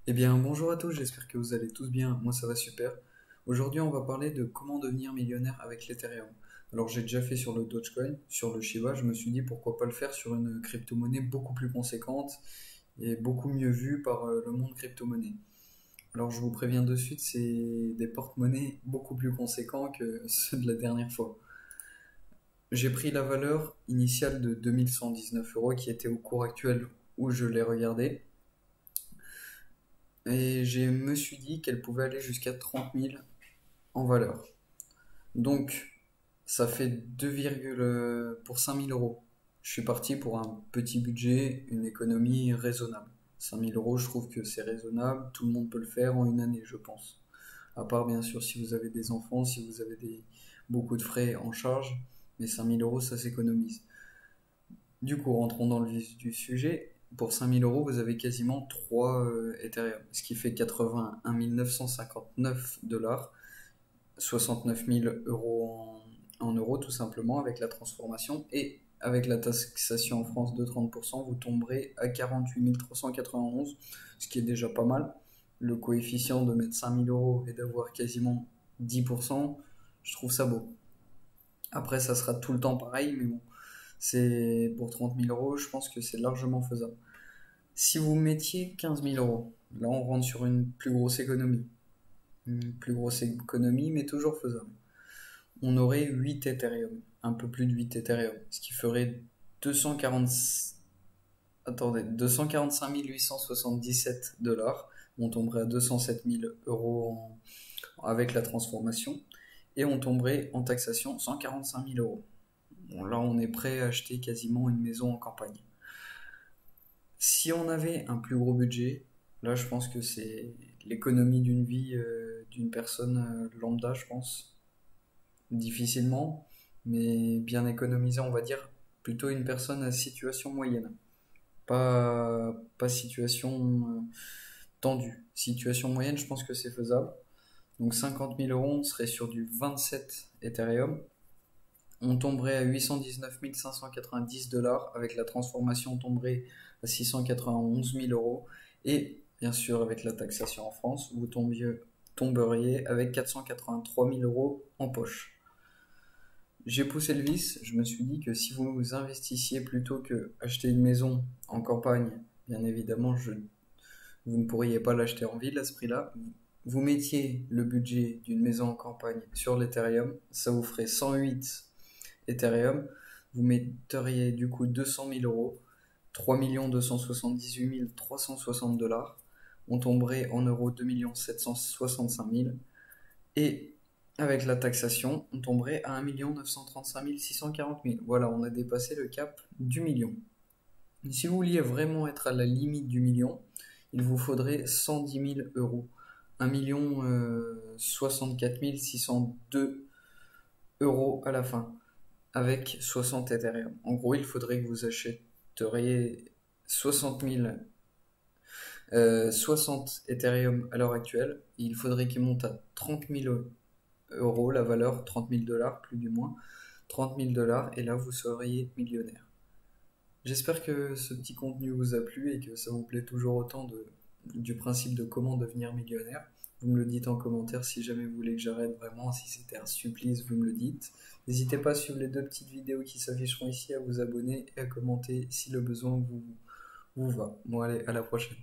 Eh bien, bonjour à tous, j'espère que vous allez tous bien. Moi, ça va super. Aujourd'hui, on va parler de comment devenir millionnaire avec l'Ethereum. Alors, j'ai déjà fait sur le Dogecoin, sur le Shiba. Je me suis dit pourquoi pas le faire sur une crypto-monnaie beaucoup plus conséquente et beaucoup mieux vue par le monde crypto-monnaie. Alors, je vous préviens de suite, c'est des porte-monnaies beaucoup plus conséquents que ceux de la dernière fois. J'ai pris la valeur initiale de 2119 € qui était au cours actuel où je l'ai regardé. Et je me suis dit qu'elle pouvait aller jusqu'à 30 000 en valeur. Donc, ça fait 2, pour 5 000 €. Je suis parti pour un petit budget, une économie raisonnable. 5 000 €, je trouve que c'est raisonnable. Tout le monde peut le faire en une année, je pense. À part, bien sûr, si vous avez des enfants, si vous avez beaucoup de frais en charge. Mais 5 000 €, ça s'économise. Du coup, rentrons dans le vif du sujet. Pour 5 000 €, vous avez quasiment 3 Ethereum, ce qui fait 81 959 $, 69 000 € en euros tout simplement avec la transformation et avec la taxation en France de 30%, vous tomberez à 48 391, ce qui est déjà pas mal. Le coefficient de mettre 5 000 € et d'avoir quasiment 10%, je trouve ça beau. Après, ça sera tout le temps pareil, mais bon, c'est pour 30 000 €, je pense que c'est largement faisable. Si vous mettiez 15 000 €, là on rentre sur une plus grosse économie. Une plus grosse économie, mais toujours faisable. On aurait 8 Ethereum, un peu plus de 8 Ethereum, ce qui ferait 240, attendez, 245 877 $. On tomberait à 207 000 € avec la transformation. Et on tomberait en taxation 145 000 €. Bon, là, on est prêt à acheter quasiment une maison en campagne. Si on avait un plus gros budget, là, je pense que c'est l'économie d'une vie d'une personne lambda, je pense. Difficilement, mais bien économisé, on va dire. Plutôt une personne à situation moyenne. Pas situation tendue. Situation moyenne, je pense que c'est faisable. Donc 50 000 €, on serait sur du 27 Ethereum. On tomberait à 819 590 $. Avec la transformation, on tomberait à 691 000 €. Et bien sûr, avec la taxation en France, vous tomberiez avec 483 000 € en poche. J'ai poussé le vice, je me suis dit que si vous investissiez plutôt que acheter une maison en campagne, bien évidemment, vous ne pourriez pas l'acheter en ville à ce prix-là. Vous mettiez le budget d'une maison en campagne sur l'Ethereum, ça vous ferait 108 Ethereum, vous metteriez du coup 200 000 €, 3 278 360 $. On tomberait en euros 2 765 000. Et avec la taxation, on tomberait à 1 935 640 000. Voilà, on a dépassé le cap du million. Et si vous vouliez vraiment être à la limite du million, il vous faudrait 110 000 €. 1 64 602 € à la fin, avec 60 Ethereum. En gros, il faudrait que vous achèteriez 60 Ethereum à l'heure actuelle. Il faudrait qu'il monte à 30 000 € la valeur, 30 000 $, plus du moins. 30 000 $, et là vous seriez millionnaire. J'espère que ce petit contenu vous a plu et que ça vous plaît toujours autant du principe de comment devenir millionnaire. Vous me le dites en commentaire si jamais vous voulez que j'arrête vraiment, si c'était un supplice, vous me le dites. N'hésitez pas à suivre les 2 petites vidéos qui s'afficheront ici, à vous abonner et à commenter si le besoin vous va. Bon allez, à la prochaine.